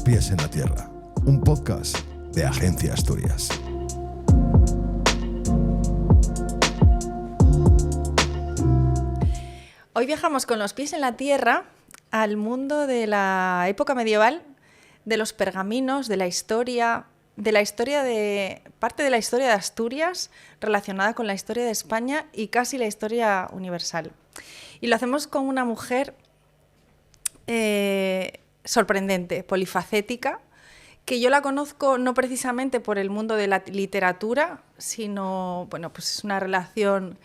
pies en la tierra, un podcast de Agencia Asturias. Hoy viajamos con los pies en la tierra al mundo de la época medieval, de los pergaminos, de la historia de parte de la historia de Asturias relacionada con la historia de España y casi la historia universal. Y lo hacemos con una mujer sorprendente, polifacética, que yo la conozco no precisamente por el mundo de la literatura, sino, bueno, pues es una relación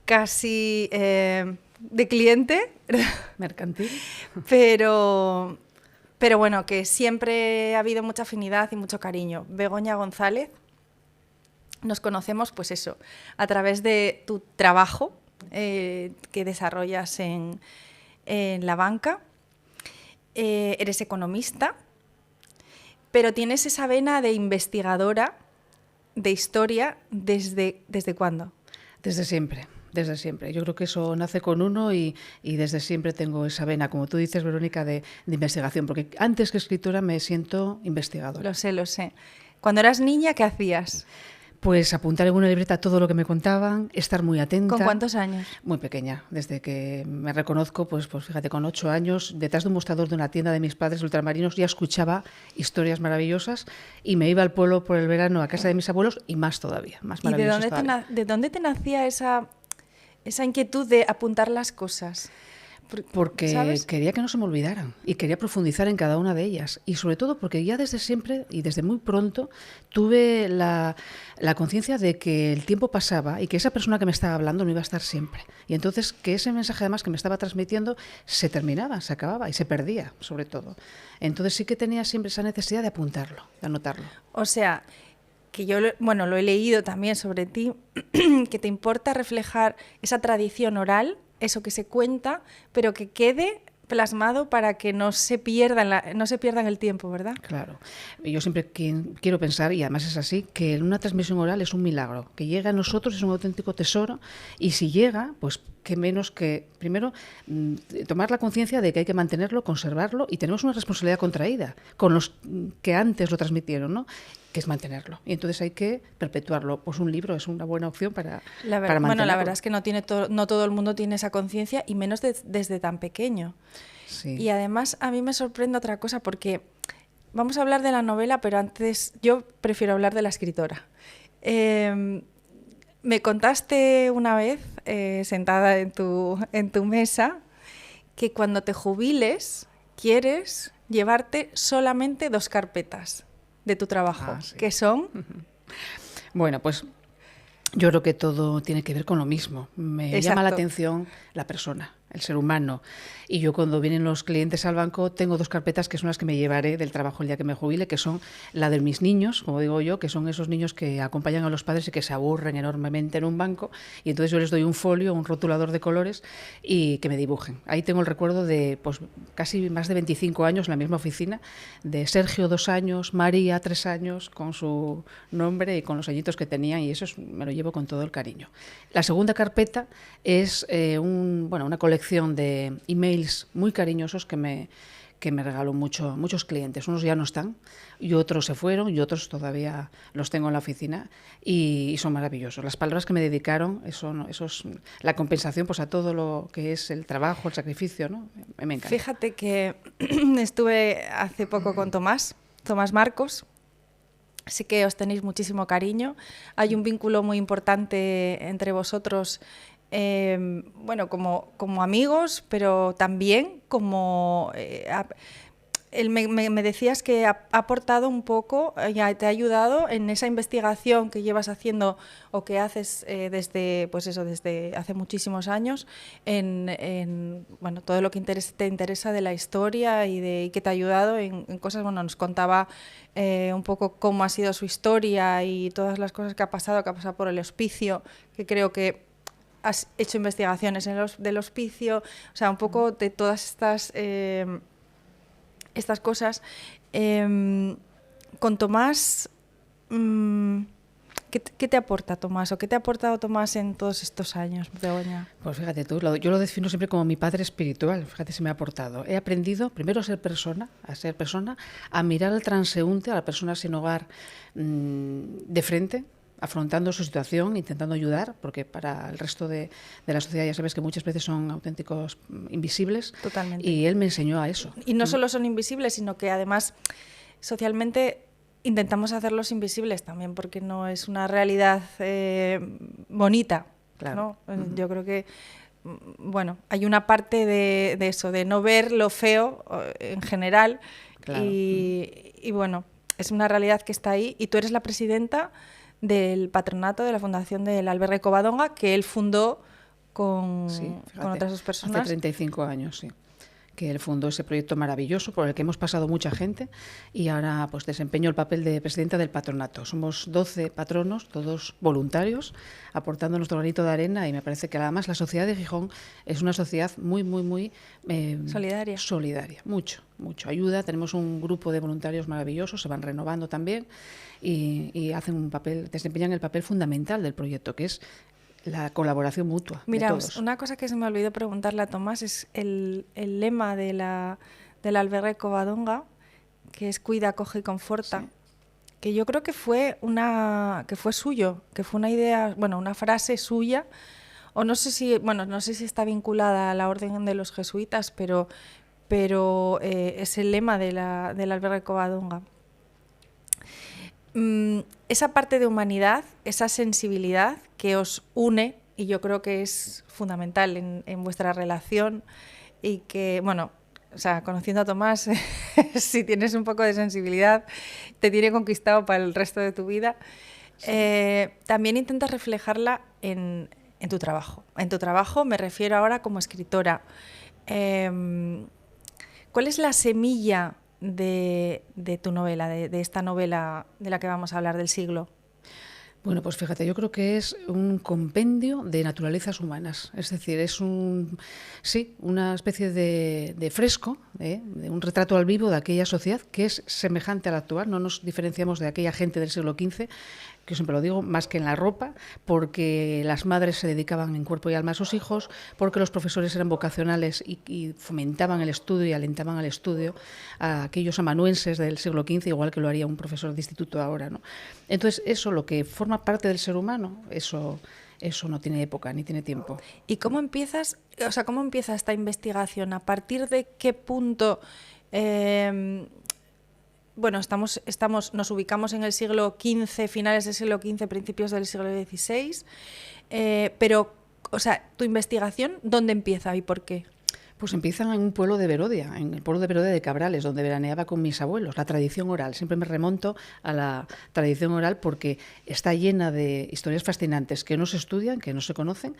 casi de cliente. Mercantil. Pero bueno, que siempre ha habido mucha afinidad y mucho cariño. Begoña González, nos conocemos, pues eso, a través de tu trabajo que desarrollas en la banca. Eres economista, pero tienes esa vena de investigadora de historia ¿desde cuándo? Desde siempre. Desde siempre. Yo creo que eso nace con uno y desde siempre tengo esa vena, como tú dices, Verónica, de investigación, porque antes que escritora me siento investigadora. Lo sé. Cuando eras niña, ¿qué hacías? Pues apuntar en una libreta todo lo que me contaban, estar muy atenta. ¿Con cuántos años? Muy pequeña, desde que me reconozco, pues fíjate, con 8 años, detrás de un mostrador de una tienda de mis padres ultramarinos, ya escuchaba historias maravillosas y me iba al pueblo por el verano a casa de mis abuelos y más todavía, más maravillosas. ¿Y de dónde te nacía esa inquietud de apuntar las cosas? Porque ¿sabes? Quería que no se me olvidaran y quería profundizar en cada una de ellas. Y sobre todo porque ya desde siempre y desde muy pronto tuve la conciencia de que el tiempo pasaba y que esa persona que me estaba hablando no iba a estar siempre. Y entonces que ese mensaje además que me estaba transmitiendo se terminaba, se acababa y se perdía, sobre todo. Entonces sí que tenía siempre esa necesidad de apuntarlo, de anotarlo. O sea, que yo lo he leído también sobre ti, que te importa reflejar esa tradición oral, eso que se cuenta, pero que quede plasmado para que no se pierda en el tiempo, ¿verdad? Claro. Yo siempre quiero pensar, y además es así, que una transmisión oral es un milagro. Que llega a nosotros es un auténtico tesoro y si llega, pues qué menos que, primero, tomar la conciencia de que hay que mantenerlo, conservarlo y tenemos una responsabilidad contraída con los que antes lo transmitieron, ¿no? Que es mantenerlo. Y entonces hay que perpetuarlo. Pues un libro es una buena opción para mantenerlo. Bueno, la verdad es que no todo el mundo tiene esa conciencia y menos desde tan pequeño. Sí. Y además a mí me sorprende otra cosa porque vamos a hablar de la novela, pero antes yo prefiero hablar de la escritora. Me contaste una vez, sentada en tu mesa, que cuando te jubiles quieres llevarte solamente 2 carpetas de tu trabajo, sí. que son... Bueno, pues yo creo que todo tiene que ver con lo mismo. Me Exacto. llama la atención la persona, el ser humano. Y yo cuando vienen los clientes al banco tengo 2 carpetas que son las que me llevaré del trabajo el día que me jubile, que son la de mis niños, como digo yo, que son esos niños que acompañan a los padres y que se aburren enormemente en un banco. Y entonces yo les doy un folio, un rotulador de colores y que me dibujen. Ahí tengo el recuerdo de pues, casi más de 25 años en la misma oficina, de Sergio 2 años, María 3 años, con su nombre y con los añitos que tenían, y eso me lo llevo con todo el cariño. La segunda carpeta es una colección de emails muy cariñosos que me regaló muchos clientes. Unos ya no están y otros se fueron y otros todavía los tengo en la oficina y son maravillosos. Las palabras que me dedicaron, eso es la compensación pues, a todo lo que es el trabajo, el sacrificio, ¿no? Me encanta. Fíjate que estuve hace poco con Tomás Marcos. Sí que os tenéis muchísimo cariño. Hay un vínculo muy importante entre vosotros, como amigos, pero también como... me decías que ha aportado un poco, te ha ayudado en esa investigación que llevas haciendo o que haces desde hace muchísimos años en todo lo que te interesa de la historia y que te ha ayudado en cosas. Bueno, nos contaba un poco cómo ha sido su historia y todas las cosas que ha pasado por el hospicio, que creo que has hecho investigaciones del hospicio, o sea, un poco de todas estas cosas. Con Tomás ¿Qué te aporta Tomás o qué te ha aportado Tomás en todos estos años, Begoña? Pues fíjate tú, yo lo defino siempre como mi padre espiritual, fíjate si me ha aportado. He aprendido primero a ser persona, a mirar al transeúnte, a la persona sin hogar de frente, afrontando su situación, intentando ayudar, porque para el resto de la sociedad ya sabes que muchas veces son auténticos invisibles. Totalmente. Y él me enseñó a eso. Y no solo son invisibles, sino que además socialmente intentamos hacerlos invisibles también, porque no es una realidad bonita. Claro. ¿No? Yo creo que, bueno, hay una parte de eso, de no ver lo feo en general. Claro. Y bueno, es una realidad que está ahí. Y tú eres la presidenta del patronato de la Fundación del Albergue Covadonga, que él fundó con otras dos personas. Hace 35 años, sí. Que él fundó ese proyecto maravilloso por el que hemos pasado mucha gente y ahora pues desempeño el papel de presidenta del patronato. Somos 12 patronos, todos voluntarios, aportando nuestro granito de arena y me parece que además la sociedad de Gijón es una sociedad muy solidaria, mucho ayuda. Tenemos un grupo de voluntarios maravillosos, se van renovando también y hacen desempeñan el papel fundamental del proyecto, que es la colaboración mutua. Mira, de todos. Una cosa que se me olvidó preguntarle a Tomás es el lema del Albergue Covadonga, que es cuida, acoge y conforta, sí. Que yo creo que fue suyo, que fue una idea, bueno, una frase suya, o no sé si está vinculada a la orden de los jesuitas, pero es el lema del Albergue Covadonga. Esa parte de humanidad, esa sensibilidad que os une, y yo creo que es fundamental en vuestra relación, y que, bueno, o sea, conociendo a Tomás, si tienes un poco de sensibilidad, te tiene conquistado para el resto de tu vida. Sí. También intentas reflejarla en tu trabajo. En tu trabajo me refiero ahora como escritora. ¿Cuál es la semilla de tu novela, de esta novela de la que vamos a hablar, del siglo? Bueno, pues fíjate, yo creo que es un compendio de naturalezas humanas, es decir, es una especie de fresco, de un retrato al vivo de aquella sociedad que es semejante a la actual. No nos diferenciamos de aquella gente del siglo XV, que yo siempre lo digo, más que en la ropa, porque las madres se dedicaban en cuerpo y alma a sus hijos, porque los profesores eran vocacionales y fomentaban el estudio y alentaban al estudio a aquellos amanuenses del siglo XV, igual que lo haría un profesor de instituto ahora, ¿no? Entonces, eso, lo que forma parte del ser humano, eso no tiene época ni tiene tiempo. ¿Y cómo empieza esta investigación? ¿A partir de qué punto? Bueno, nos ubicamos en el siglo XV, finales del siglo XV, principios del siglo XVI, pero, o sea, ¿tu investigación dónde empieza y por qué? Pues empiezan en un pueblo de Berodia, en el pueblo de Berodia de Cabrales, donde veraneaba con mis abuelos. La tradición oral, siempre me remonto a la tradición oral porque está llena de historias fascinantes que no se estudian, que no se conocen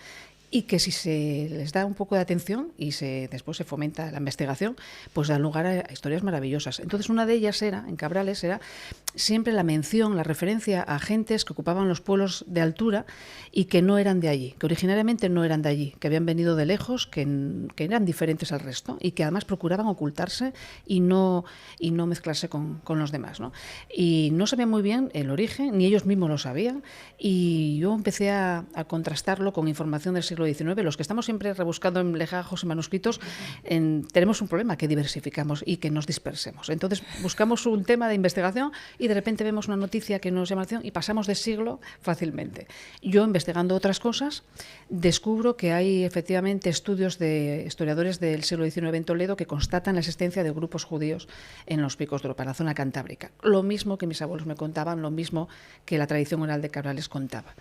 y que si se les da un poco de atención y después se fomenta la investigación, pues dan lugar a historias maravillosas. Entonces una de ellas en Cabrales, era siempre la mención, la referencia a gentes que ocupaban los pueblos de altura y que no eran de allí, que originariamente no eran de allí, que habían venido de lejos, que eran diferentes al resto y que además procuraban ocultarse y no mezclarse con los demás, ¿no? Y no sabían muy bien el origen, ni ellos mismos lo sabían, y yo empecé a contrastarlo con información del siglo XIX. Los que estamos siempre rebuscando en legajos y manuscritos, tenemos un problema, que diversificamos y que nos dispersemos. Entonces buscamos un tema de investigación y de repente vemos una noticia que nos llama la atención y pasamos de siglo fácilmente. Yo, investigando otras cosas, descubro que hay efectivamente estudios de historiadores del siglo XIX en Toledo que constatan la existencia de grupos judíos en los Picos de Europa, en la zona cantábrica. Lo mismo que mis abuelos me contaban, lo mismo que la tradición oral de Cabrales contaba.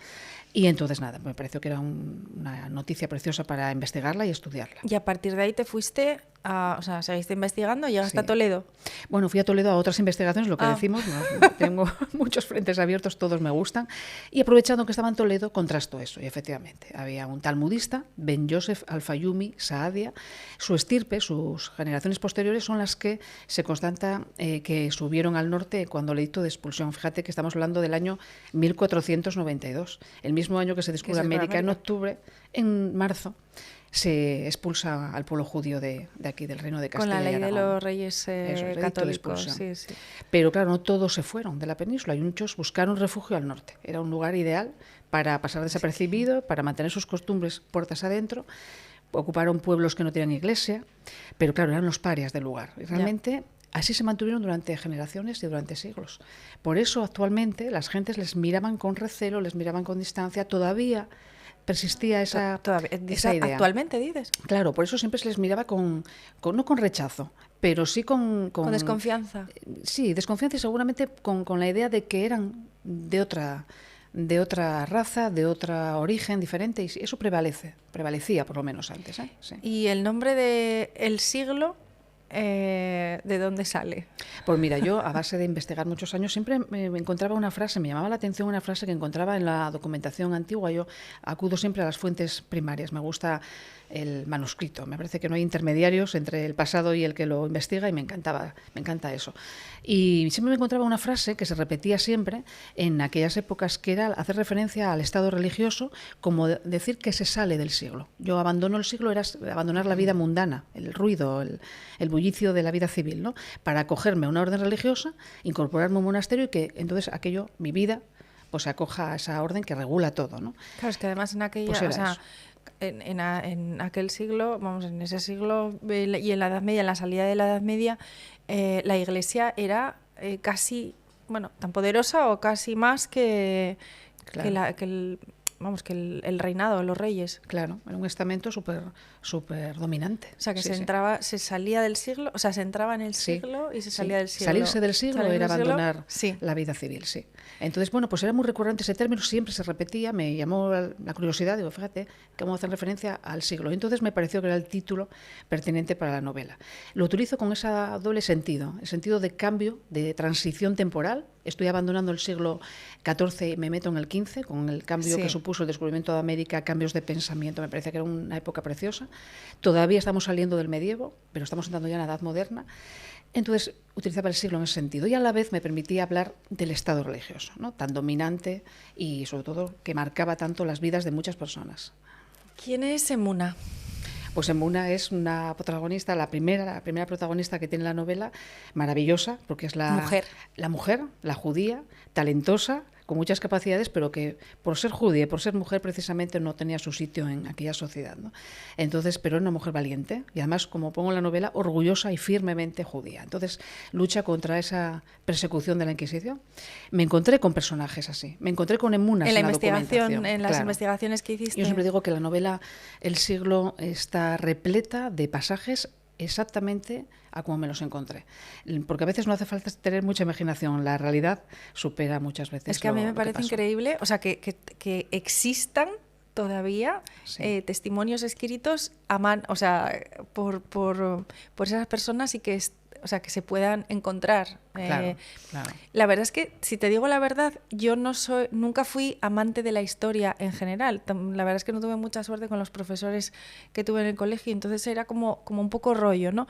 Y entonces, nada, me pareció que era una noticia preciosa para investigarla y estudiarla. Y a partir de ahí te fuiste seguiste investigando y llegaste a Toledo. Bueno, fui a Toledo a otras investigaciones, lo que decimos, ¿no? Tengo muchos frentes abiertos, todos me gustan, y aprovechando que estaba en Toledo, contrasto eso, y efectivamente, había un talmudista, Ben Yosef Al-Fayumi Saadia, su estirpe, sus generaciones posteriores son las que se constata que subieron al norte cuando el edicto de expulsión. Fíjate que estamos hablando del año 1492, el mismo año que se descubre América, en octubre, en marzo. se expulsa al pueblo judío de aquí, del Reino de Castilla y Con la ley Aragón. de los reyes católicos. Sí. Sí. Pero claro, no todos se fueron de la península. Y muchos buscaron refugio al norte. Era un lugar ideal para pasar desapercibido, para mantener sus costumbres puertas adentro. Ocuparon pueblos que no tenían iglesia, pero claro, eran los parias del lugar. Y realmente así se mantuvieron durante generaciones y durante siglos. Por eso actualmente las gentes les miraban con recelo, les miraban con distancia. Todavía persistía esa idea. ¿Actualmente dices? Claro, por eso siempre se les miraba no con rechazo, pero sí con desconfianza. Sí, desconfianza y seguramente con la idea de que eran de otra raza, de otro origen diferente, y eso prevalecía por lo menos antes. Sí. ¿Y el nombre de El Siglo, de dónde sale? Pues mira, yo a base de investigar muchos años siempre me encontraba una frase, me llamaba la atención una frase que encontraba en la documentación antigua. Yo acudo siempre a las fuentes primarias, me gusta el manuscrito, me parece que no hay intermediarios entre el pasado y el que lo investiga, y me encanta eso. Y siempre me encontraba una frase que se repetía siempre en aquellas épocas, que era hacer referencia al estado religioso, como decir que se sale del siglo. Yo abandono el siglo, era abandonar la vida mundana, el ruido, el bullicio de la vida civil, ¿no? Para acogerme a una orden religiosa, incorporarme a un monasterio y que entonces mi vida, pues se acoja a esa orden que regula todo, ¿no? Claro, es que además en aquella, Pues en aquel siglo, en ese siglo y en la Edad Media, en la salida de la Edad Media, la Iglesia era casi, tan poderosa o casi más que el reinado, los reyes. Claro, era un estamento súper dominante. O sea, que sí. se salía del siglo, se entraba en el siglo y se salía del siglo. Salirse del siglo era abandonar sí. la vida civil, sí. Entonces, pues era muy recurrente ese término, siempre se repetía, me llamó la curiosidad, digo, fíjate, cómo hacen referencia al siglo. Entonces me pareció que era el título pertinente para la novela. Lo utilizo con ese doble sentido, el sentido de cambio, de transición temporal. Estoy abandonando el siglo XIV y me meto en el XV, con el cambio que supuso el descubrimiento de América, cambios de pensamiento. Me parece que era una época preciosa. Todavía estamos saliendo del medievo, pero estamos entrando ya en la Edad Moderna. Entonces utilizaba el siglo en ese sentido, y a la vez me permitía hablar del estado religioso, ¿no? Tan dominante y sobre todo que marcaba tanto las vidas de muchas personas. ¿Quién es Emuna? Pues Emuna es una protagonista, la primera protagonista que tiene la novela, maravillosa, porque es la mujer, la judía, talentosa, con muchas capacidades, pero que por ser judía, por ser mujer precisamente, no tenía su sitio en aquella sociedad, ¿no? Entonces, pero es una mujer valiente y además, como pongo en la novela, orgullosa y firmemente judía. Entonces, lucha contra esa persecución de la Inquisición. Me encontré con personajes así, me encontré con Emunas en la investigación, en las investigaciones que hiciste. Yo siempre digo que la novela El Siglo está repleta de pasajes exactamente a como me los encontré, porque a veces no hace falta tener mucha imaginación, la realidad supera muchas veces. Es que a mí me parece increíble, o sea, que existan todavía testimonios escritos o sea, por esas personas, y que que se puedan encontrar. Claro. La verdad es que, si te digo la verdad, yo nunca fui amante de la historia en general. La verdad es que no tuve mucha suerte con los profesores que tuve en el colegio, entonces era como un poco rollo, ¿no?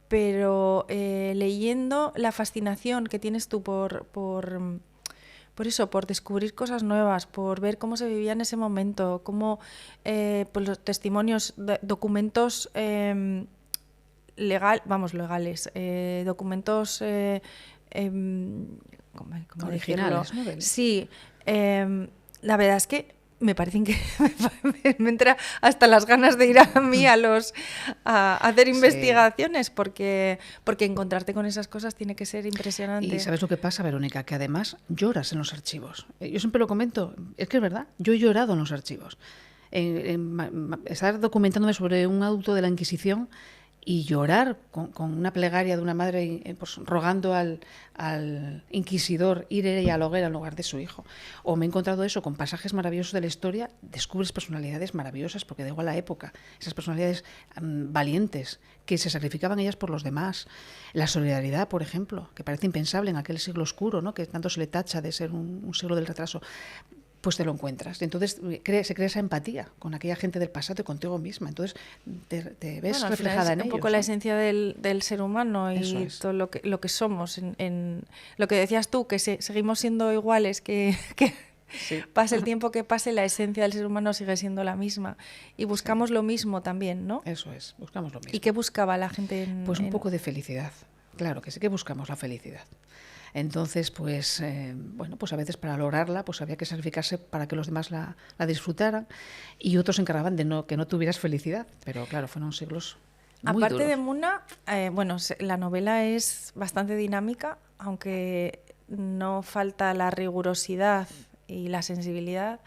Pero leyendo, la fascinación que tienes tú por eso, por descubrir cosas nuevas, por ver cómo se vivía en ese momento, cómo pues los testimonios, documentos legales, documentos ¿cómo originales, decirlo? ¿no? Sí, la verdad es que me parece que me entra hasta las ganas de ir a hacer investigaciones, porque encontrarte con esas cosas tiene que ser impresionante. Y ¿sabes lo que pasa, Verónica? Que además lloras en los archivos. Yo siempre lo comento, es que es verdad, yo he llorado en los archivos. Estar documentándome sobre un auto de la Inquisición y llorar con una plegaria de una madre, pues, rogando al inquisidor ir ella a la hoguera en lugar de su hijo. O me he encontrado eso con pasajes maravillosos de la historia, descubres personalidades maravillosas, porque da igual la época, esas personalidades valientes que se sacrificaban ellas por los demás. La solidaridad, por ejemplo, que parece impensable en aquel siglo oscuro, ¿no? Que tanto se le tacha de ser un siglo del retraso. Pues te lo encuentras. Entonces se crea esa empatía con aquella gente del pasado y contigo misma. Entonces te ves reflejada en ellos. Un poco la esencia del ser humano y todo lo que somos. En lo que decías tú, que seguimos siendo iguales que Sí. Pase el tiempo que pase, la esencia del ser humano sigue siendo la misma. Y buscamos lo mismo también, ¿no? Eso es, buscamos lo mismo. ¿Y qué buscaba la gente Pues un poco de felicidad. Claro que sí que buscamos la felicidad. Entonces, pues, bueno, pues a veces para lograrla pues había que sacrificarse para que los demás la disfrutaran, y otros se encargaban de que no tuvieras felicidad. Pero claro, fueron siglos muy Aparte duros. de Muna, bueno, la novela es bastante dinámica, aunque no falta la rigurosidad y la sensibilidad.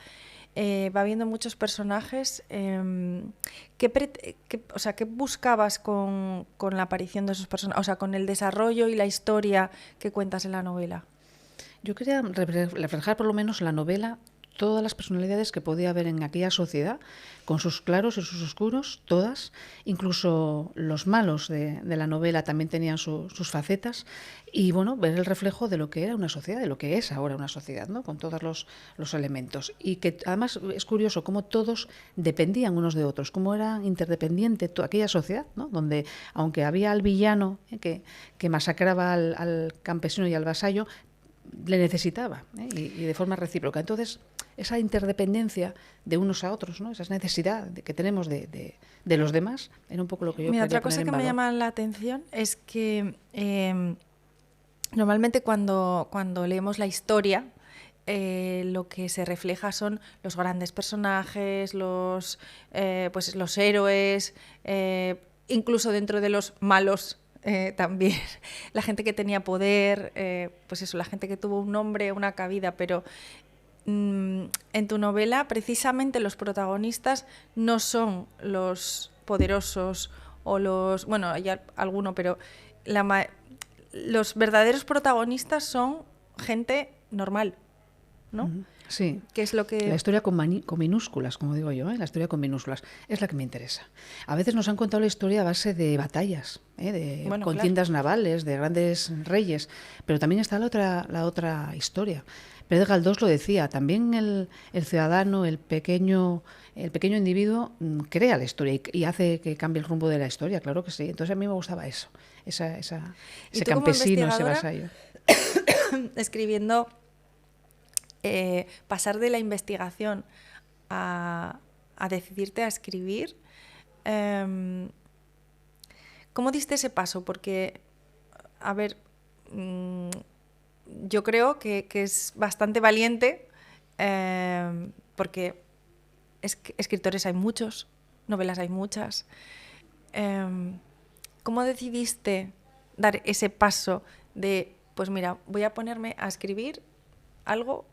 Va habiendo muchos personajes. O sea, ¿qué buscabas con la aparición de esos personajes? O sea, con el desarrollo y la historia que cuentas en la novela. Yo quería reflejar por lo menos en la novela todas las personalidades que podía haber en aquella sociedad, con sus claros y sus oscuros, todas. Incluso los malos de la novela también tenían sus facetas. Y bueno, ver el reflejo de lo que era una sociedad, de lo que es ahora una sociedad, ¿no? Con todos los elementos. Y que además es curioso cómo todos dependían unos de otros, cómo era interdependiente aquella sociedad, ¿no? Donde, aunque había al villano que masacraba al campesino y al vasallo, le necesitaba, y de forma recíproca. Entonces, esa interdependencia de unos a otros, ¿no? Esa necesidad que tenemos de los demás, era un poco lo que yo quería otra cosa poner que en me valor. llama la atención es que normalmente cuando leemos la historia, lo que se refleja son los grandes personajes, los héroes, incluso dentro de los malos. También la gente que tenía poder, pues eso, la gente que tuvo un nombre, una cabida, pero en tu novela precisamente los protagonistas no son los poderosos o los, bueno, hay alguno, pero los verdaderos protagonistas son gente normal, ¿no? Sí. ¿Qué es lo que... La historia con minúsculas, como digo yo, la historia con minúsculas, es la que me interesa. A veces nos han contado la historia a base de batallas, de contiendas navales, de grandes reyes, pero también está la otra historia. Pérez Galdós lo decía, también el ciudadano, el pequeño individuo crea la historia y hace que cambie el rumbo de la historia, claro que sí. Entonces a mí me gustaba eso, ese campesino, ese vasallo. Escribiendo... pasar de la investigación a decidirte a escribir, ¿cómo diste ese paso? Porque, a ver, yo creo que es bastante valiente, porque escritores hay muchos, novelas hay muchas. ¿Cómo decidiste dar ese paso de, pues mira, voy a ponerme a escribir algo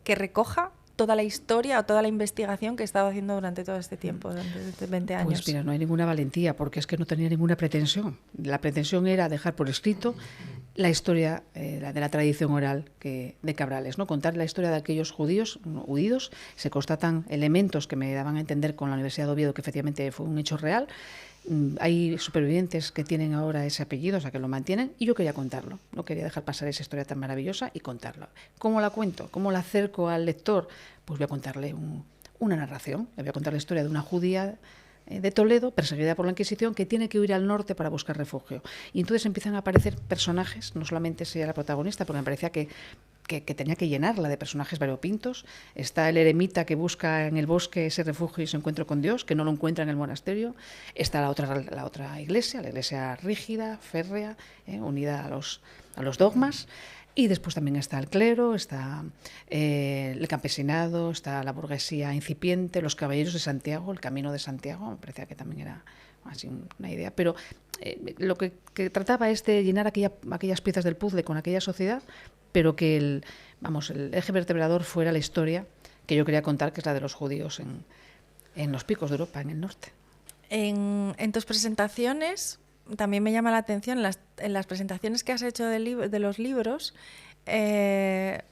que recoja toda la historia o toda la investigación que he estado haciendo durante todo este tiempo, durante 20 años? Pues mira, no hay ninguna valentía, porque es que no tenía ninguna pretensión. La pretensión era dejar por escrito la historia de la tradición oral de Cabrales, ¿no? Contar la historia de aquellos judíos huidos. Se constatan elementos que me daban a entender con la Universidad de Oviedo que efectivamente fue un hecho real. Hay supervivientes que tienen ahora ese apellido, o sea, que lo mantienen, y yo quería contarlo. No quería dejar pasar esa historia tan maravillosa y contarla. ¿Cómo la cuento? ¿Cómo la acerco al lector? Pues voy a contarle una narración. Le voy a contar la historia de una judía de Toledo, perseguida por la Inquisición, que tiene que huir al norte para buscar refugio. Y entonces empiezan a aparecer personajes, no solamente sea la protagonista, porque me parecía que tenía que llenarla de personajes variopintos. Está el eremita que busca en el bosque ese refugio y se encuentra con Dios, que no lo encuentra en el monasterio. Está la otra iglesia, la iglesia rígida, férrea, unida a los dogmas. Y después también está el clero, está el campesinado, está la burguesía incipiente, los caballeros de Santiago, el camino de Santiago. Me parecía que también era así una idea. Pero lo que trataba es de llenar aquellas piezas del puzzle con aquella sociedad, pero que el eje vertebrador fuera la historia que yo quería contar, que es la de los judíos en los picos de Europa, en el norte. En tus presentaciones, también me llama la atención, en las presentaciones que has hecho de los libros, en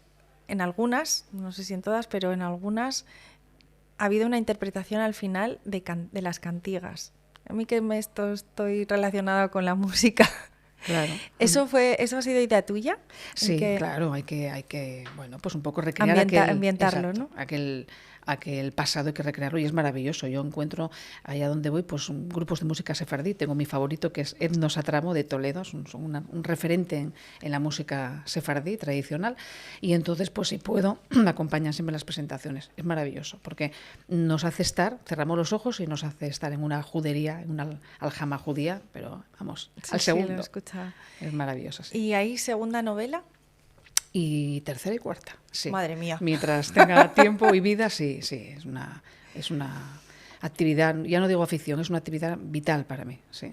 algunas, no sé si en todas, pero en algunas ha habido una interpretación al final de las cantigas. A mí que estoy relacionada con la música. Claro. ¿Eso ha sido idea tuya? Sí, claro, hay que bueno, pues un poco recrear ambientarlo, exacto, ¿no? a que el pasado hay que recrearlo y es maravilloso. Yo encuentro allá donde voy pues grupos de música sefardí. Tengo mi favorito que es Etnos Atramo de Toledo, son un referente en la música sefardí tradicional, y entonces pues si puedo me acompañan siempre en las presentaciones. Es maravilloso porque nos hace estar, cerramos los ojos y nos hace estar en una judería, en una aljama judía, pero vamos, Sí, al sí, segundo. lo he escuchado. Es maravilloso, sí. ¿Y hay segunda novela? Y tercera y cuarta, sí. Madre mía. Mientras tenga tiempo y vida, sí, es una actividad, ya no digo afición, es una actividad vital para mí, sí.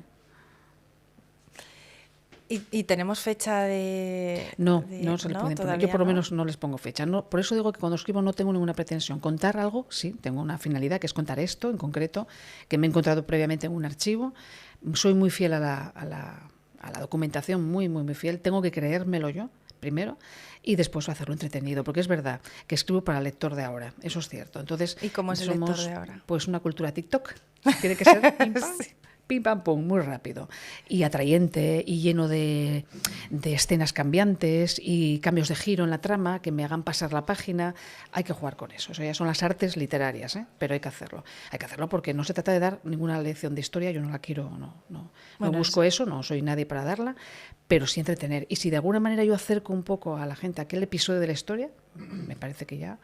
¿Y tenemos fecha de...? No se le pueden poner. Yo por lo menos no les pongo fecha. No, por eso digo que cuando escribo no tengo ninguna pretensión. Contar algo, sí, tengo una finalidad, que es contar esto en concreto, que me he encontrado previamente en un archivo. Soy muy fiel a la documentación, muy, muy, muy fiel. Tengo que creérmelo yo primero y después hacerlo entretenido, porque es verdad que escribo para el lector de ahora, eso es cierto. Entonces, ¿y cómo es el lector de ahora? Pues una cultura TikTok. Tiene que ser pim, pam, pum, muy rápido y atrayente y lleno de escenas cambiantes y cambios de giro en la trama que me hagan pasar la página. Hay que jugar con eso. Eso ya son las artes literarias, ¿eh? Pero hay que hacerlo. Hay que hacerlo porque no se trata de dar ninguna lección de historia. Yo no la quiero, no busco eso, no soy nadie para darla, pero sí entretener. Y si de alguna manera yo acerco un poco a la gente a aquel episodio de la historia, me parece que ya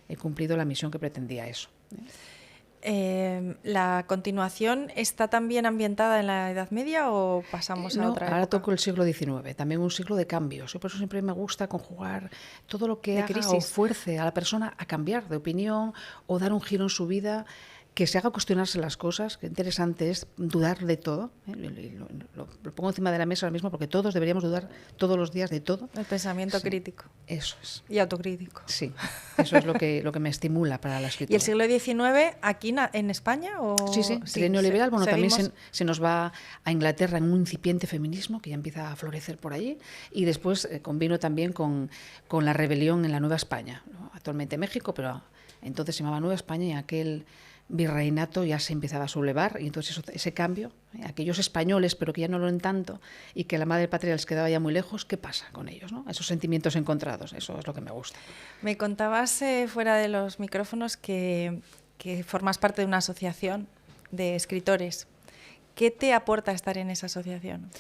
he cumplido la misión que pretendía eso, ¿eh? ¿La continuación está también ambientada en la Edad Media o pasamos a otra época? Ahora toco el siglo XIX, también un siglo de cambios. Yo por eso siempre me gusta conjugar todo lo que haga crisis, o fuerce a la persona a cambiar de opinión o dar un giro en su vida, que se haga cuestionarse las cosas. Qué interesante es dudar de todo, ¿eh? Lo pongo encima de la mesa ahora mismo porque todos deberíamos dudar todos los días de todo. El pensamiento sí, crítico. Eso es. Y autocrítico. Sí, eso es lo que me estimula para la escritura. ¿Y el siglo XIX aquí en España? ¿O? Sí, el neoliberal, bueno, también se nos va a Inglaterra en un incipiente feminismo que ya empieza a florecer por allí, y después convino también con la rebelión en la Nueva España, ¿no? Actualmente México, pero entonces se llamaba Nueva España, y aquel virreinato ya se empezaba a sublevar, y entonces ese cambio, aquellos españoles pero que ya no lo en tanto y que la madre patria les quedaba ya muy lejos, ¿qué pasa con ellos, ¿no? Esos sentimientos encontrados, eso es lo que me gusta. Me contabas fuera de los micrófonos que formas parte de una asociación de escritores. ¿Qué te aporta estar en esa asociación?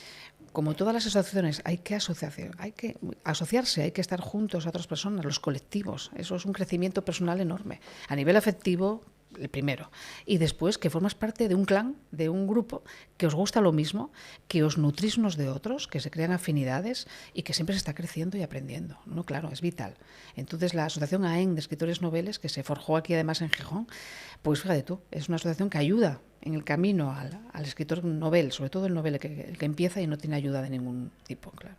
Como todas las asociaciones, hay que asociarse, hay que estar juntos a otras personas, los colectivos. Eso es un crecimiento personal enorme. A nivel afectivo, el primero. Y después que formas parte de un clan, de un grupo que os gusta lo mismo, que os nutrís unos de otros, que se crean afinidades y que siempre se está creciendo y aprendiendo, ¿no? Claro, es vital. Entonces la Asociación AEN de Escritores Noveles, que se forjó aquí además en Gijón, pues fíjate tú, es una asociación que ayuda en el camino al escritor novel, sobre todo el novel, el que empieza y no tiene ayuda de ningún tipo, claro.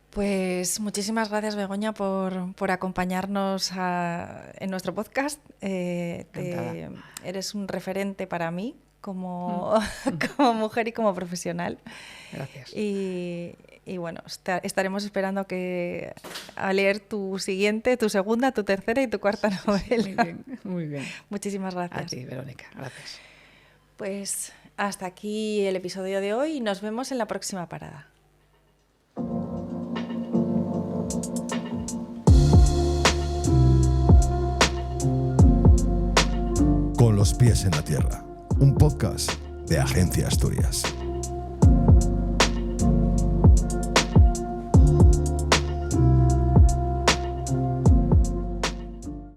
Pues muchísimas gracias, Begoña, por acompañarnos en nuestro podcast. Eres un referente para mí como mujer y como profesional. Gracias. Y bueno, estaremos esperando a leer tu siguiente, tu segunda, tu tercera y tu cuarta novela. Muy bien. Muchísimas gracias. A ti, Verónica. Gracias. Pues hasta aquí el episodio de hoy y nos vemos en la próxima parada. Con los pies en la tierra, un podcast de Agencia Asturias.